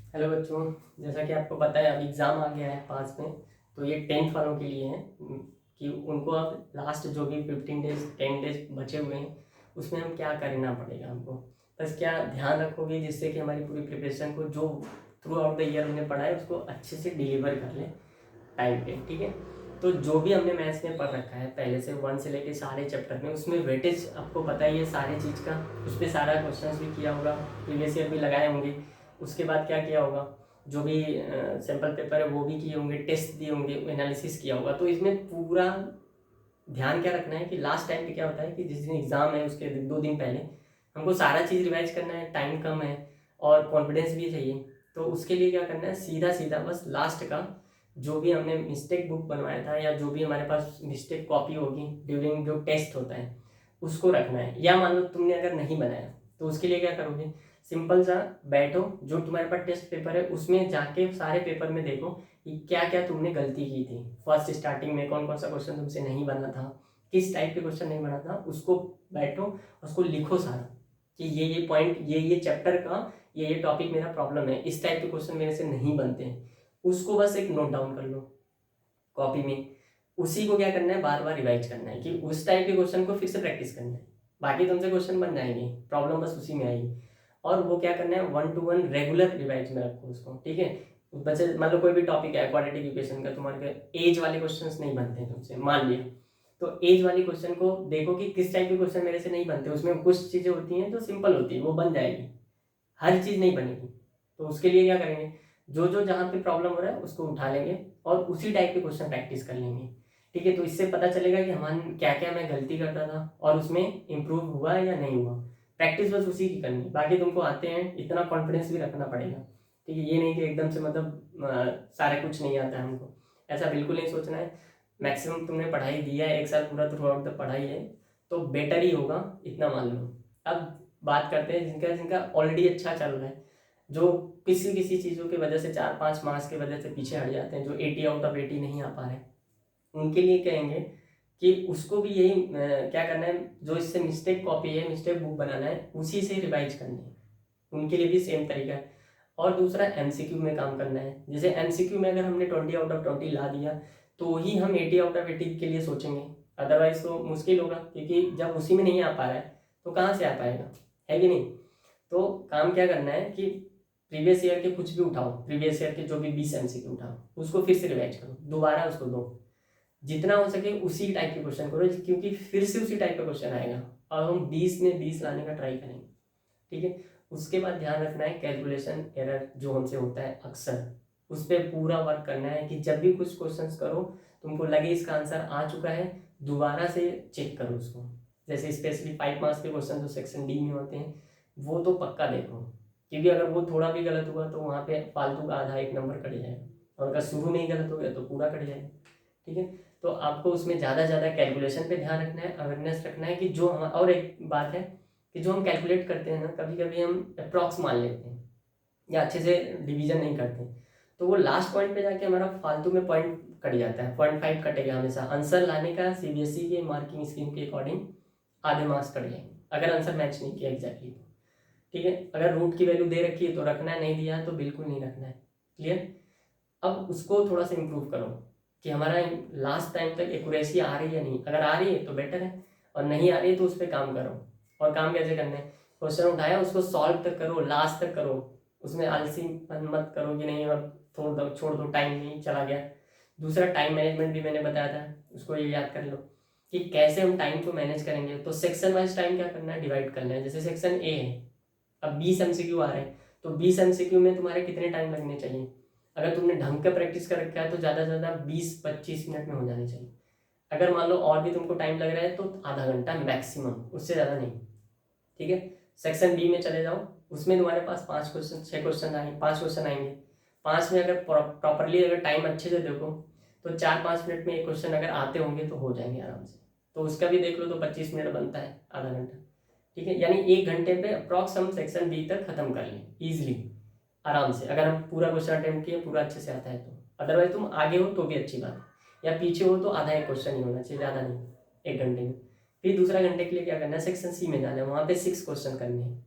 Hello बच्चों। जैसा कि आपको पता है अब एग्ज़ाम आ गया है पास में। तो ये 10th वालों के लिए है कि उनको अब लास्ट जो भी 15 डेज 10 डेज बचे हुए हैं उसमें हम क्या करना पड़ेगा हमको। बस क्या ध्यान रखोगे जिससे कि हमारी पूरी प्रिपरेशन को जो थ्रू आउट द ईयर हमने पढ़ा है उसको अच्छे से डिलीवर कर लें टाइम पे। ठीक है। तो जो भी हमने मैथ्स में पढ़ रखा है पहले से 1 से लेके सारे चैप्टर में उसमें वेटेज आपको पता ही है सारे चीज़ का। उस पर सारा क्वेश्चन भी किया होगा, प्रीवियस ईयर भी लगाए होंगे। उसके बाद क्या किया होगा, जो भी सैम्पल पेपर है वो भी किए होंगे, टेस्ट दिए होंगे, एनालिसिस किया होगा। तो इसमें पूरा ध्यान क्या रखना है कि लास्ट टाइम पे क्या होता है कि जिस दिन एग्ज़ाम है उसके 2 दिन पहले हमको सारा चीज़ रिवाइज करना है, टाइम कम है और कॉन्फिडेंस भी चाहिए। तो उसके लिए क्या करना है, सीधा सीधा बस लास्ट का जो भी हमने मिस्टेक बुक बनवाया था या जो भी हमारे पास मिस्टेक कॉपी होगी ड्यूरिंग जो टेस्ट होता है उसको रखना है। या मान लो तुमने अगर नहीं बनाया तो उसके लिए क्या करोगे, सिंपल सा बैठो, जो तुम्हारे पास टेस्ट पेपर है उसमें जाके सारे पेपर में देखो कि क्या क्या तुमने गलती की थी। फर्स्ट स्टार्टिंग में कौन कौन सा क्वेश्चन तुमसे नहीं बना था, किस टाइप के क्वेश्चन नहीं बना था, उसको बैठो उसको लिखो सारा कि ये पॉइंट ये चैप्टर का ये टॉपिक मेरा प्रॉब्लम है, इस टाइप के क्वेश्चन मेरे से नहीं बनते हैं। उसको बस एक नोट डाउन कर लो कॉपी में। उसी को क्या करना है, बार बार रिवाइज करना है कि उस टाइप के क्वेश्चन को फिर से प्रैक्टिस करना है। बाकी तुमसे क्वेश्चन बन जाएंगे, प्रॉब्लम बस उसी में आएगी। और वो क्या करना है, 1 to 1 रेगुलर रिवाइज में रखो उसको। ठीक है। बच्चे मान लो कोई भी टॉपिक है क्वाड्रेटिक इक्वेशन का, तुम्हारे एज वाले क्वेश्चंस नहीं बनते हैं तुमसे मान लिया, तो एज वाली क्वेश्चन को देखो कि किस टाइप के क्वेश्चन मेरे से नहीं बनते। उसमें कुछ चीज़ें होती हैं जो सिंपल होती है वो बन जाएगी, हर चीज़ नहीं बनेगी। तो उसके लिए क्या करेंगे, जो जो जहाँ पे प्रॉब्लम हो रहा है उसको उठा लेंगे और उसी टाइप के क्वेश्चन प्रैक्टिस कर लेंगे। ठीक है। तो इससे पता चलेगा कि हमारे क्या क्या मैं गलती करता था और उसमें इम्प्रूव हुआ या नहीं हुआ। प्रैक्टिस बस उसी की करनी, बाकी तुमको आते हैं, इतना कॉन्फिडेंस भी रखना पड़ेगा। ठीक है। ये नहीं कि एकदम से मतलब सारा कुछ नहीं आता है हमको, ऐसा बिल्कुल नहीं सोचना है। मैक्सिमम तुमने पढ़ाई दिया है, 1 साल पूरा थ्रू आउट द पढ़ाई है तो बेटर ही होगा, इतना मान लो। अब बात करते हैं जिनका जिनका ऑलरेडी अच्छा चल रहा है, जो किसी किसी चीज़ों की वजह से 4-5 मार्क्स की वजह से पीछे हट जाते हैं, जो 80 आउट ऑफ 80 नहीं आ पा रहे, उनके लिए कहेंगे कि उसको भी यही क्या करना है, जो इससे मिस्टेक कॉपी है मिस्टेक बुक बनाना है उसी से रिवाइज करनी है। उनके लिए भी सेम तरीका है। और दूसरा एमसीक्यू में काम करना है। जैसे एमसीक्यू में अगर हमने 20 आउट ऑफ 20 ला दिया तो ही हम 80 आउट ऑफ 80 के लिए सोचेंगे, अदरवाइज तो मुश्किल होगा, क्योंकि जब उसी में नहीं आ पा रहा है तो कहाँ से आ पाएगा, है कि नहीं। तो काम क्या करना है कि प्रीवियस ईयर के कुछ भी उठाओ, प्रीवियस ईयर के जो भी 20 एमसीक्यू उठाओ उसको फिर से रिवाइज करो, दोबारा उसको दो, जितना हो सके उसी टाइप के क्वेश्चन करो, क्योंकि फिर से उसी टाइप का क्वेश्चन आएगा और हम 20 में 20 लाने का ट्राई करेंगे। ठीक है। उसके बाद ध्यान रखना है कैलकुलेशन एरर जो हमसे होता है अक्सर, उस पर पूरा वर्क करना है कि जब भी कुछ क्वेश्चंस करो तुमको लगे इसका आंसर आ चुका है, दोबारा से चेक करो उसको। जैसे स्पेशली 5 मार्क्स के क्वेश्चन जो सेक्शन डी में होते हैं वो तो पक्का देखो, क्योंकि अगर वो थोड़ा भी गलत हुआ तो वहाँ पे फालतू का आधा 1 नंबर कट जाएगा, और अगर शुरू में ही गलत हो गया तो पूरा कट जाएगा। ठीक है। तो आपको उसमें ज़्यादा ज़्यादा कैलकुलेशन पे ध्यान रखना है, अवेयरनेस रखना है कि जो हम, और एक बात है कि जो हम कैलकुलेट करते हैं ना, कभी कभी हम अप्रॉक्स मान लेते हैं या अच्छे से डिवीजन नहीं करते हैं, तो वो लास्ट पॉइंट पे जाके हमारा फालतू में पॉइंट कट जाता है, 0.5 कटेगा हमेशा। आंसर लाने का सीबीएसई के मार्किंग स्कीम के अकॉर्डिंग आधे मार्क्स कट जाएंगे अगर आंसर मैच नहीं किया एग्जैक्टली तो। ठीक है। अगर रूट की वैल्यू दे रखी है तो रखना है, नहीं दिया है तो बिल्कुल नहीं रखना है। क्लियर। अब उसको थोड़ा सा इम्प्रूव करो कि हमारा लास्ट टाइम तक एक्यूरेसी आ रही है नहीं, अगर आ रही है तो बेटर है, और नहीं आ रही है तो उस पर काम करो। और काम कैसे करना है, क्वेश्चन उठाया उसको सॉल्व तक करो, लास्ट तक करो, उसमें आलसी मत करो कि नहीं अब छोड़ दो टाइम नहीं चला गया। दूसरा टाइम मैनेजमेंट भी मैंने बताया था, उसको ये याद कर लो कि कैसे हम टाइम को मैनेज करेंगे। तो सेक्शन वाइज टाइम क्या करना है, डिवाइड करना है। जैसे सेक्शन ए है, अब 20 एमसीक्यू आ रहे हैं तो 20 एमसीक्यू में तुम्हारे कितने टाइम लगने चाहिए, अगर तुमने ढंग का प्रैक्टिस कर रखा है तो ज़्यादा से ज़्यादा 20-25 मिनट में हो जाने चाहिए। अगर मान लो और भी तुमको टाइम लग रहा है तो आधा घंटा मैक्सिमम, उससे ज़्यादा नहीं। ठीक है। सेक्शन बी में चले जाओ, उसमें तुम्हारे पास 5 क्वेश्चन 6 क्वेश्चन आएंगे, 5 क्वेश्चन आएंगे। 5 में अगर प्रॉपरली अगर टाइम अच्छे से देखो तो 4-5 मिनट में एक क्वेश्चन अगर आते होंगे तो हो जाएंगे आराम से। तो उसका भी देख लो तो 25 मिनट बनता है, आधा घंटा। ठीक है। यानी 1 घंटे पे अप्रॉक्स हम सेक्शन बी तक खत्म कर लें ईजिली, आराम से, अगर हम पूरा क्वेश्चन अटेम्प्ट किए पूरा अच्छे से आता है तो। अदरवाइज तुम आगे हो तो भी अच्छी बात है, या पीछे हो तो आधा एक क्वेश्चन ही होना चाहिए, ज़्यादा नहीं, 1 घंटे में। फिर दूसरा घंटे के लिए क्या करना है, सेक्शन सी में जाना है, वहाँ पे 6 क्वेश्चन करने हैं।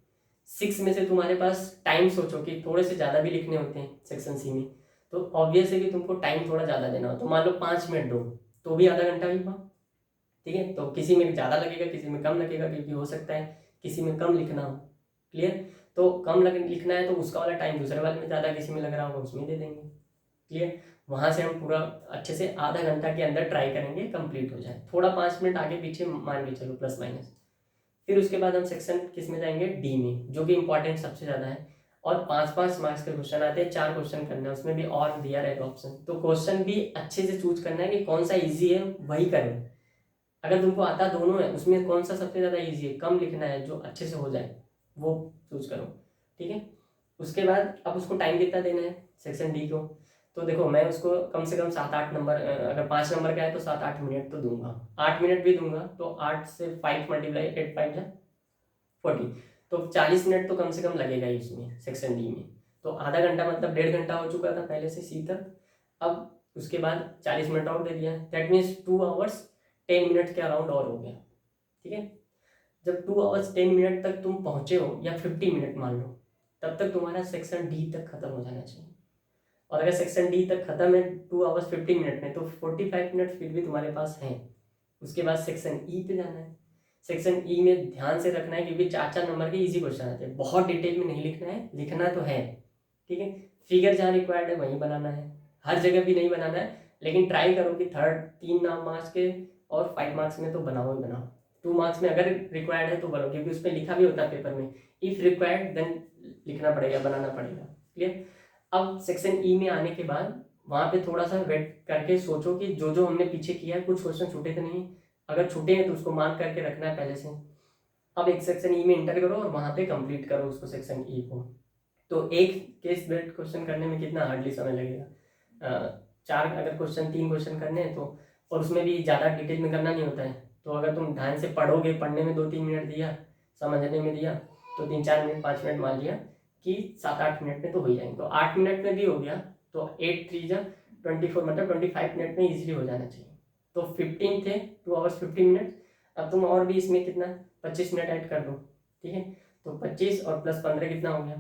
6 में से तुम्हारे पास टाइम सोचो कि थोड़े से ज़्यादा भी लिखने होते हैं सेक्शन सी में, तो ऑब्वियस है कि तुमको टाइम थोड़ा ज़्यादा देना हो। तो मान लो 5 मिनट दो तो भी आधा घंटा भी हुआ, ठीक है। तो किसी में ज़्यादा लगेगा, किसी में कम लगेगा, क्योंकि हो सकता है किसी में कम लिखना हो। क्लियर। तो कम लिखना है तो उसका वाला टाइम दूसरे वाले में ज़्यादा किसी में लग रहा होगा उसमें दे देंगे। क्लियर। वहाँ से हम पूरा अच्छे से आधा घंटा के अंदर ट्राई करेंगे कंप्लीट हो जाए, थोड़ा 5 मिनट आगे पीछे मान के चलो प्लस माइनस। फिर उसके बाद हम सेक्शन किस में जाएंगे, डी में, जो कि इंपॉर्टेंट सबसे ज़्यादा है। और 5-5 मार्क्स के क्वेश्चन आते हैं, 4 क्वेश्चन करना है, उसमें भी और दिया रहेगा ऑप्शन। तो क्वेश्चन भी अच्छे से चूज करना है कि कौन सा ईजी है वही करें। अगर तुमको आता दोनों है, उसमें कौन सा सबसे ज़्यादा ईजी है, कम लिखना है, जो अच्छे से हो जाए वो चूज करो, ठीक है। उसके बाद अब उसको टाइम कितना देना है सेक्शन डी को, तो देखो मैं उसको कम से कम 7-8 नंबर, अगर 5 नंबर का है तो 7-8 मिनट तो दूंगा, 8 मिनट भी दूंगा। तो 8 से 5 मल्टीप्लाई 8 5 जा 40, तो 40 मिनट तो कम से कम लगेगा ही उसमें सेक्शन डी में। तो आधा घंटा मतलब 1.5 घंटा हो चुका था पहले से सी तक। अब उसके बाद 40 मिनट और दे दिया, दैट मीन्स 2 आवर्स 10 मिनट के अराउंड और हो गया, ठीक है। जब 2 आवर्स 10 मिनट तक तुम पहुंचे हो, या 50 मिनट मान लो, तब तक तुम्हारा सेक्शन डी तक खत्म हो जाना चाहिए। और अगर सेक्शन डी तक खत्म है 2 आवर्स 50 मिनट में, तो 45 मिनट फिर भी तुम्हारे पास हैं। उसके बाद सेक्शन ई पे जाना है। सेक्शन ई में ध्यान से रखना है, क्योंकि 4-4 नंबर के इजी क्वेश्चन आते हैं, बहुत डिटेल में नहीं लिखना है, लिखना तो है, ठीक है। फिगर जहाँ रिक्वायर्ड है वहीं बनाना है, हर जगह भी नहीं बनाना है, लेकिन ट्राई करो कि 3 मार्क्स के और 5 मार्क्स में तो बनाओ ही बनाओ। 2 मार्क्स में अगर रिक्वायर्ड है तो बनो, क्योंकि उसमें लिखा भी होता है पेपर में, इफ रिक्वायर्ड देन लिखना पड़ेगा, बनाना पड़ेगा। क्लियर। अब सेक्शन ई में आने के बाद वहाँ पे थोड़ा सा वेट करके सोचो कि जो जो हमने पीछे किया है, कुछ क्वेश्चन छूटे तो नहीं, अगर छूटे हैं तो उसको मार्क करके रखना है पहले से। अब एक सेक्शन ई में इंटर करो और वहाँ पे कंप्लीट करो उसको, सेक्शन ई को। तो एक केस बेस्ड क्वेश्चन करने में कितना हार्डली समय लगेगा, 4 अगर क्वेश्चन 3 क्वेश्चन करने हैं तो, और उसमें भी ज़्यादा डिटेल में करना नहीं होता है, तो अगर तुम ध्यान से पढ़ोगे, पढ़ने में 2-3 मिनट दिया, समझने में दिया तो 3-4 मिनट 5 मिनट मान लिया कि 7-8 मिनट में तो हो ही जाएंगे। तो 8 मिनट में भी हो गया, तो 8×3=24, मतलब 25 मिनट में इजीली हो जाना चाहिए। तो 15 थे, 2 आवर्स 15 मिनट। अब तुम और भी इसमें कितना 25 मिनट ऐड कर दो, ठीक है। तो 25 और प्लस 15 कितना हो गया,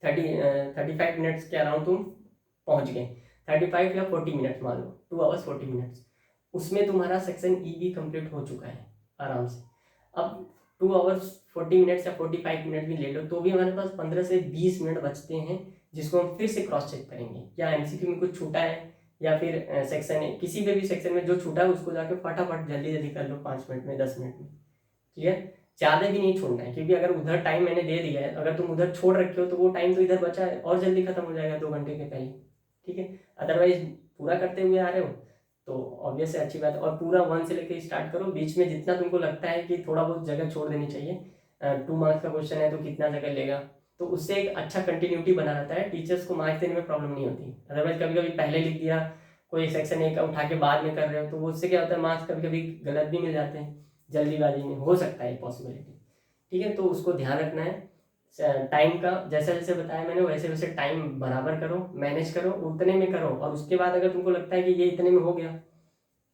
35 मिनट्स के अराउंड तुम पहुंच गए। 35 या 40 मिनट मान लो, 2 आवर्स 40 मिनट्स, उसमें तुम्हारा सेक्शन ई भी कंप्लीट हो चुका है आराम से। अब 2 आवर्स 40 मिनट्स या 45 मिनट भी ले लो, तो भी हमारे पास 15 से 20 मिनट बचते हैं, जिसको हम फिर से क्रॉस चेक करेंगे, या एमसीक्यू में कुछ छूटा है, या फिर सेक्शन किसी पे भी सेक्शन में जो छूटा है उसको जाके फटाफट जल्दी जल्दी कर लो, 5 मिनट में 10 मिनट में। क्लियर। ज़्यादा भी नहीं छोड़ना है, क्योंकि अगर उधर टाइम मैंने दे दिया है, अगर तुम उधर छोड़ रखे हो तो वो टाइम तो इधर बचा है और जल्दी खत्म हो जाएगा 2 घंटे के पहले, ठीक है। अदरवाइज पूरा करते हुए आ रहे हो तो ऑब्वियस है, अच्छी बात है। और पूरा 1 से लेकर स्टार्ट करो, बीच में जितना तुमको लगता है कि थोड़ा बहुत जगह छोड़ देनी चाहिए। 2 मार्क्स का क्वेश्चन है तो कितना जगह लेगा, तो उससे एक अच्छा कंटिन्यूटी बना रहता है, टीचर्स को मार्क्स देने में प्रॉब्लम नहीं होती। अदरवाइज कभी कभी पहले लिख दिया, कोई सेक्शन एक उठा के बाद में कर रहे हो, तो उससे क्या होता है, मार्क्स कभी कभी गलत भी मिल जाते हैं, जल्दीबाजी में हो सकता है पॉसिबिलिटी, ठीक है। तो उसको ध्यान रखना है। टाइम का जैसे जैसे बताया मैंने, वैसे वैसे टाइम बराबर करो, मैनेज करो, उतने में करो। और उसके बाद अगर तुमको लगता है कि ये इतने में हो गया,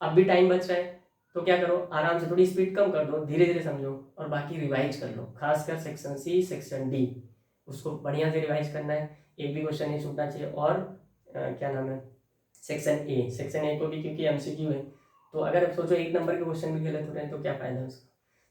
अब भी टाइम बच रहा है, तो क्या करो, आराम से थोड़ी स्पीड कम कर दो, धीरे धीरे समझो, और बाकी रिवाइज कर लो, खासकर सेक्शन सी सेक्शन डी, उसको बढ़िया से रिवाइज करना है, एक भी क्वेश्चन नहीं छूटना चाहिए। और क्या नाम है, सेक्शन ए को भी, क्योंकि एमसीक्यू है, तो अगर सोचो 1 नंबर के क्वेश्चन भी गलत हो रहे हैं तो क्या फायदा है उसका।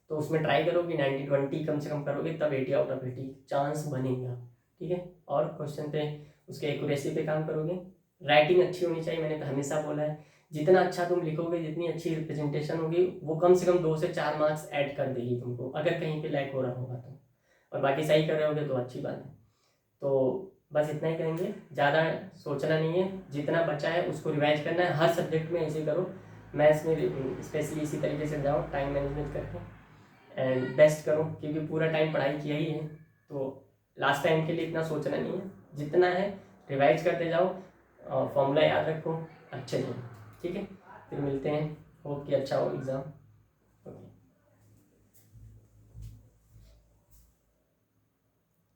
तो उसमें ट्राई करो कि 90-20 कम से कम करोगे, तब 80 आउट ऑफ 80 चांस बनेगा, ठीक है। और क्वेश्चन पे उसके एक्यूरेसी पे काम करोगे। राइटिंग अच्छी होनी चाहिए, मैंने हमेशा बोला है, जितना अच्छा तुम लिखोगे, जितनी अच्छी रिप्रेजेंटेशन होगी, वो कम से कम 2 से 4 मार्क्स ऐड कर देगी तुमको, अगर कहीं पे लैक हो रहा होगा तो। और बाकी सही कर रहे होगे तो अच्छी बात है। तो बस इतना ही करेंगे, ज़्यादा सोचना नहीं है, जितना बचा है उसको रिवाइज करना है, हर सब्जेक्ट में ऐसे करो। मैथ्स में स्पेशली इसी तरीके से जाओ, टाइम मैनेजमेंट करके एंड बेस्ट करो, क्योंकि पूरा टाइम पढ़ाई किया ही है, तो लास्ट टाइम के लिए इतना सोचना नहीं है, जितना है रिवाइज करते जाओ, फॉर्मूला याद रखो अच्छे से, ठीक है। फिर मिलते हैं, होप कि अच्छा हो एग्ज़ाम।